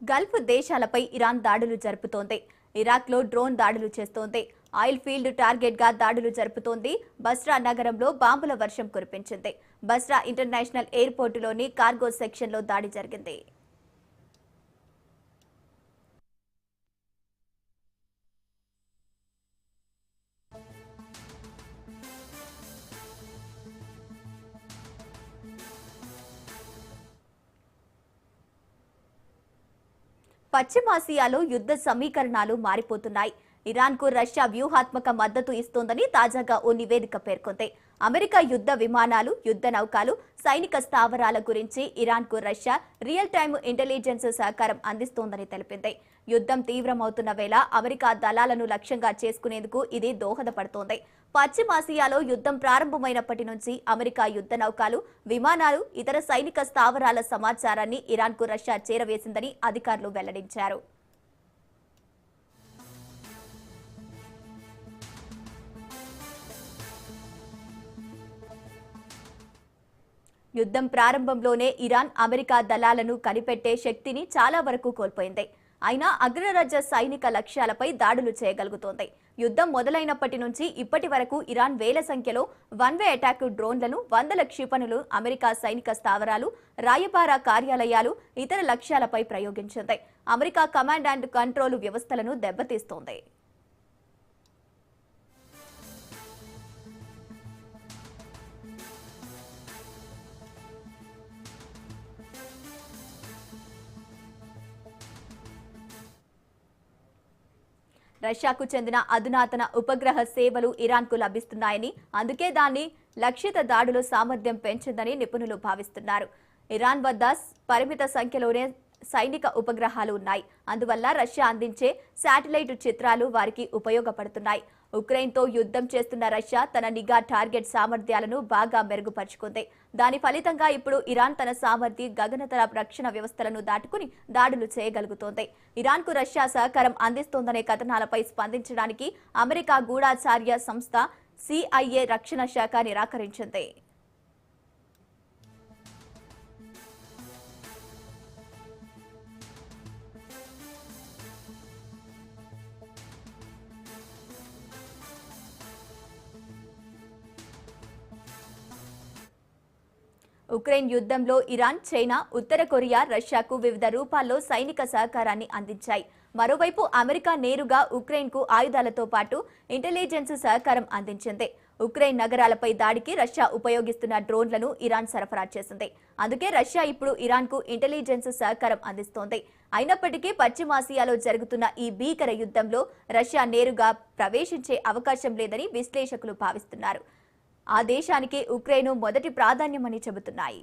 Gulf దేశాలపై Iran దాడులు జరుపుతోంది. ఇరాక్లో drone దాడులు చేస్తోంది. ఆయిల్ ఫీల్డ్ టార్గెట్ గా దాడులు జరుపుతోంది. బస్రా నగరంలో బాంబుల వర్షం కురిపించింది. బస్రా ఇంటర్నేషనల్ ఎయిర్పోర్టులోని కార్గో సెక్షన్లో దాడి జరిగింది. పశ్చిమాసియాలో యుద్ధ సమీకరణాలు మారిపోతున్నాయి. ఇరాన్కు రష్యా వ్యూహాత్మక మద్దతు ఇస్తోందని తాజాగా ఓ నివేదిక పేర్కొంది. అమెరికా యుద్ధ విమానాలు, యుద్ధ నౌకలు, సైనిక స్థావరాల గురించి ఇరాన్కు రష్యా రియల్ టైమ్ ఇంటెలిజెన్స్ సహకారం అందిస్తోందని తెలిపింది. యుద్ధం తీవ్రమవుతున్న వేళ అమెరికా దళాలను లక్ష్యంగా చేసుకునేందుకు ఇది దోహదపడుతోంది. పశ్చిమాసియాలో యుద్ధం ప్రారంభమైనప్పటి నుంచి అమెరికా యుద్ధ నౌకలు, విమానాలు, ఇతర సైనిక స్థావరాల సమాచారాన్ని ఇరాన్కు రష్యా చేరవేసిందని అధికారులు వెల్లడించారు. యుద్ధం ప్రారంభంలోనే ఇరాన్ అమెరికా దళాలను కనిపెట్టే శక్తిని చాలా వరకు కోల్పోయింది. అయినా అగ్రరాజ్య సైనిక లక్ష్యాలపై దాడులు చేయగలుగుతోంది. యుద్ధం మొదలైనప్పటి నుంచి ఇప్పటి వరకు ఇరాన్ వేల సంఖ్యలో వన్ వే అటాక్ డ్రోన్లను, వందల క్షిపణులు అమెరికా సైనిక స్థావరాలు, రాయబార కార్యాలయాలు, ఇతర లక్ష్యాలపై ప్రయోగించింది. అమెరికా కమాండ్ అండ్ కంట్రోల్ వ్యవస్థలను దెబ్బతీస్తోంది. రష్యాకు చెందిన అధునాతన ఉపగ్రహ సేవలు ఇరాన్కు లభిస్తున్నాయని, అందుకే దాన్ని లక్షిత దాడుల సామర్థ్యం పెంచిందని నిపుణులు భావిస్తున్నారు. ఇరాన్ వద్ద పరిమిత సంఖ్యలోనే సైనిక ఉపగ్రహాలు ఉన్నాయి. అందువల్ల రష్యా అందించే శాటిలైట్ చిత్రాలు వారికి ఉపయోగపడుతున్నాయి. ఉక్రెయిన్తో యుద్ధం చేస్తున్న రష్యా తన నిఘా టార్గెట్ సామర్థ్యాలను బాగా మెరుగుపరుచుకుంది. దాని ఫలితంగా ఇప్పుడు ఇరాన్ తన సామర్థ్య గగనతల రక్షణ వ్యవస్థలను దాటుకుని దాడులు చేయగలుగుతోంది. ఇరాన్కు రష్యా సహకారం అందిస్తోందనే కథనాలపై స్పందించడానికి అమెరికా గూఢచార్య సంస్థ CIA రక్షణ శాఖ నిరాకరించింది. ఉక్రెయిన్ యుద్ధంలో ఇరాన్, చైనా, ఉత్తర కొరియా రష్యాకు వివిధ రూపాల్లో సైనిక సహకారాన్ని అందించాయి. మరోవైపు అమెరికా నేరుగా ఉక్రెయిన్కు ఆయుధాలతో పాటు ఇంటెలిజెన్స్ సహకారం అందించింది. ఉక్రెయిన్ నగరాలపై దాడికి రష్యా ఉపయోగిస్తున్న డ్రోన్లను ఇరాన్ సరఫరా చేసింది. అందుకే రష్యా ఇప్పుడు ఇరాన్కు ఇంటెలిజెన్స్ సహకారం అందిస్తోంది. అయినప్పటికీ పశ్చిమాసియాలో జరుగుతున్న ఈ భీకర యుద్ధంలో రష్యా నేరుగా ప్రవేశించే అవకాశం లేదని విశ్లేషకులు భావిస్తున్నారు. ఆ దేశానికి ఉక్రెయిన్ మొదటి ప్రాధాన్యమని చెబుతున్నాయి.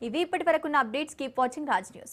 ఇవి ఇప్పటివరకున్న updates. Keep watching Raj news.